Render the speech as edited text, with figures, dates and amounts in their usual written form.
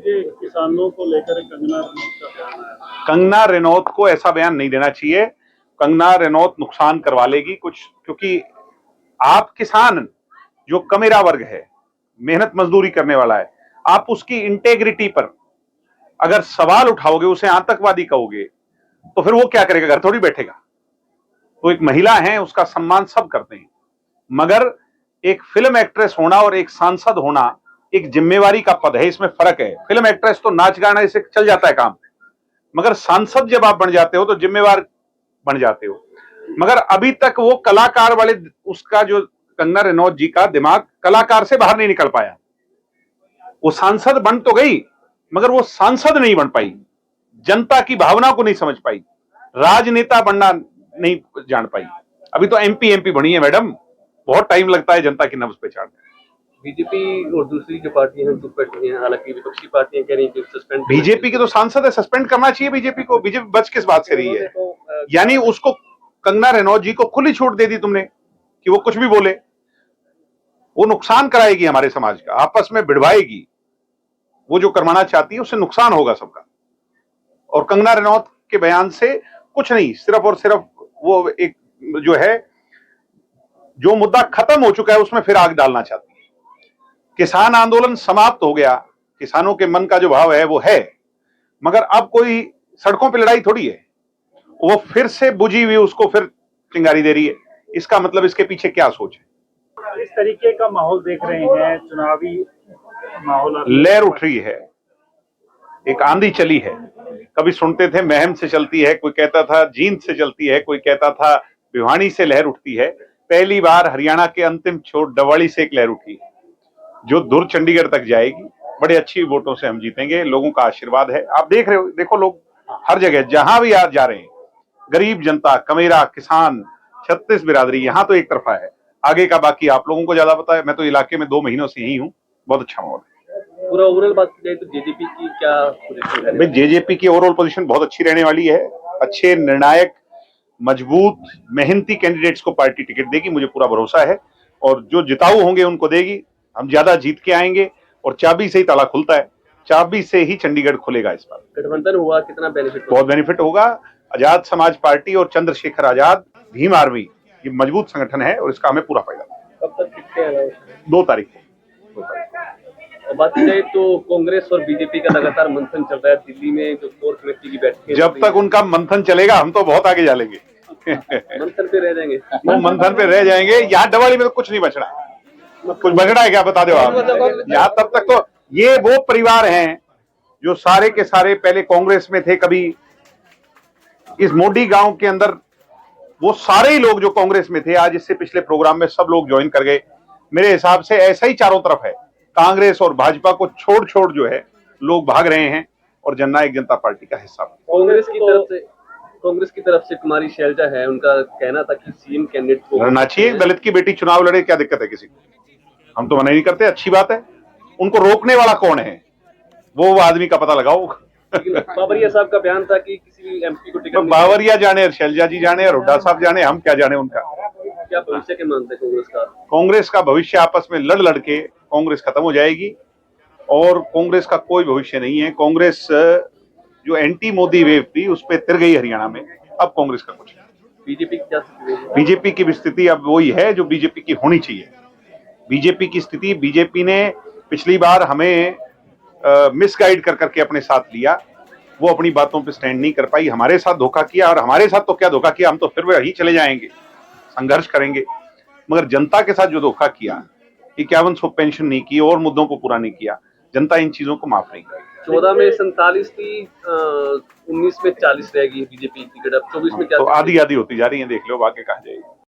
के किसानों को लेकर कंगना रनौत का बयान आया। कंगना रनौत को ऐसा बयान नहीं देना चाहिए। कंगना रनौत नुकसान करवा लेगी कुछ, क्योंकि आप किसान जो कमेरा वर्ग है, मेहनत मजदूरी करने वाला है, आप उसकी इंटेग्रिटी पर अगर सवाल उठाओगे, उसे आतंकवादी कहोगे, तो फिर वो क्या करेगा? घर थोड़ी बैठेगा। तो एक महिला है, उसका सम्मान सब करते हैं, मगर एक फिल्म एक्ट्रेस होना और एक सांसद होना एक जिम्मेवारी का पद है, इसमें फर्क है। फिल्म एक्ट्रेस तो नाच गाना इसे चल जाता है काम, मगर सांसद जब आप बन जाते हो तो जिम्मेवार बन जाते हो। मगर अभी तक वो कलाकार वाले, उसका जो कंगना रनौत जी का दिमाग कलाकार से बाहर नहीं निकल पाया। वो सांसद बन तो गई, मगर वो सांसद नहीं बन पाई, जनता की भावना को नहीं समझ पाई, राजनेता बनना नहीं जान पाई। अभी तो एमपी बनी है मैडम, बहुत टाइम लगता है जनता की नब्ज पे चढ़ने। बीजेपी और दूसरी जो पार्टी हैं चुप बैठी हैं, हालांकि विपक्षी पार्टियां कह रही हैं कि सस्पेंड। बीजेपी के तो सांसद है, सस्पेंड करना चाहिए बीजेपी को। बीजेपी बच किस बात से रही है? यानी उसको, कंगना रनौत जी को खुली छूट दे दी तुमने कि वो कुछ भी बोले। वो नुकसान कराएगी हमारे समाज का, आपस में भिड़वाएगी। वो जो करवाना चाहती है उससे नुकसान होगा सबका। और कंगना रनौत के बयान से कुछ नहीं, सिर्फ और सिर्फ वो एक जो है, जो मुद्दा खत्म हो चुका है उसमें फिर आग डालना चाहती है। किसान आंदोलन समाप्त हो गया, किसानों के मन का जो भाव है वो है, मगर अब कोई सड़कों पे लड़ाई थोड़ी है। वो फिर से बुझी हुई उसको फिर चिंगारी दे रही है। इसका मतलब इसके पीछे क्या सोच है? इस तरीके का माहौल देख रहे हैं, चुनावी माहौल, लहर उठ रही है, एक आंधी चली है। कभी सुनते थे महम से चलती है, कोई कहता था जींद से चलती है, कोई कहता था भिवानी से लहर उठती है। पहली बार हरियाणा के अंतिम छोर डवाली से एक लहर उठी है, जो दूर चंडीगढ़ तक जाएगी। बड़े अच्छी वोटों से हम जीतेंगे, लोगों का आशीर्वाद है। आप देख रहे हो, देखो लोग हर जगह जहां भी आज जा रहे हैं, गरीब जनता, कमेरा, किसान, 36 बिरादरी, यहां तो एक तरफा है। आगे का बाकी आप लोगों को ज्यादा पता है। मैं तो इलाके में 2 महीनों से ही हूं, बहुत अच्छा माहौल है। पूरा ओवरऑल बात की जाए तो जेजेपी की क्या पोजीशन है? भाई जेजेपी की ओवरऑल पोजीशन बहुत अच्छी रहने वाली है। अच्छे, निर्णायक, मजबूत, मेहनती कैंडिडेट्स को पार्टी टिकट देगी, मुझे पूरा भरोसा है। और जो जिताऊ होंगे उनको देगी। हम ज्यादा जीत के आएंगे, और चाबी से ही ताला खुलता है, चाबी से ही चंडीगढ़ खुलेगा। इस बार गठबंधन हुआ, कितना बेनिफिट? बहुत बेनिफिट होगा। आजाद समाज पार्टी और चंद्रशेखर आजाद, भीम आर्मी, ये मजबूत संगठन है और इसका हमें पूरा फायदा। कब तक टिकटें अलाउड? 2 तारीख को। और बात की जाए तो कांग्रेस और बीजेपी का लगातार मंथन चल रहा है दिल्ली में, जो कोर कमेटी की बैठक। जब तक उनका मंथन चलेगा हम तो बहुत आगे जाएंगे। मंथन पे रह जाएंगे। वो मंथन पे रह जाएंगे। यहाँ डवाली में तो कुछ नहीं बचना, कुछ बचना है क्या बता दो आप? यहाँ तब तक तो ये वो परिवार हैं जो सारे के सारे पहले कांग्रेस में थे। कभी इस मोडी गांव के अंदर वो सारे ही लोग जो कांग्रेस में थे, आज इससे पिछले प्रोग्राम में सब लोग ज्वाइन कर गए। मेरे हिसाब से ऐसा ही चारों तरफ है। कांग्रेस और भाजपा को छोड़ छोड़ जो है लोग भाग रहे हैं और जननायक जनता पार्टी का हिस्सा। कांग्रेस की तरफ से कुमारी शैलजा है, उनका कहना था कि सीएम कैंडिडेट को लड़ना चाहिए। दलित की बेटी चुनाव लड़े, क्या दिक्कत है किसी को? हम तो मना नहीं करते, अच्छी बात है। उनको रोकने वाला कौन है? वो आदमी का पता लगाओ। बाबरिया साहब का बयान था कि किसी भी एमपी को टिकट तो बाबरिया जाने, शैलजा जी जाने, और हुड्डा साहब जाने, हम क्या जाने उनका। क्या भविष्य के मानते कांग्रेस का? कांग्रेस का भविष्य आपस में लड़ लड़ के कांग्रेस खत्म हो जाएगी, और कांग्रेस का कोई भविष्य नहीं है। कांग्रेस जो एंटी मोदी वेव थी उस पर तिर गई हरियाणा में, अब कांग्रेस का कुछ। बीजेपी की क्या स्थिति है? बीजेपी की स्थिति अब वही है जो बीजेपी की होनी चाहिए। बीजेपी की स्थिति, बीजेपी ने पिछली बार हमें मिसगाइड कर करके अपने साथ लिया। वो अपनी बातों पे स्टैंड नहीं कर पाई, हमारे साथ धोखा किया। और हमारे साथ तो क्या धोखा किया, हम तो फिर वही चले जाएंगे, संघर्ष करेंगे। मगर जनता के साथ जो धोखा किया, 5100 पेंशन नहीं की और मुद्दों को पूरा नहीं किया, जनता इन चीजों को माफ नहीं करेगी। 14 में 47 थी, 19 में 40 रहेगी बीजेपी की टिकट, अब 24 में क्या? तो आधी आधी होती जा रही है, देख लो आगे कहाँ जाएगी।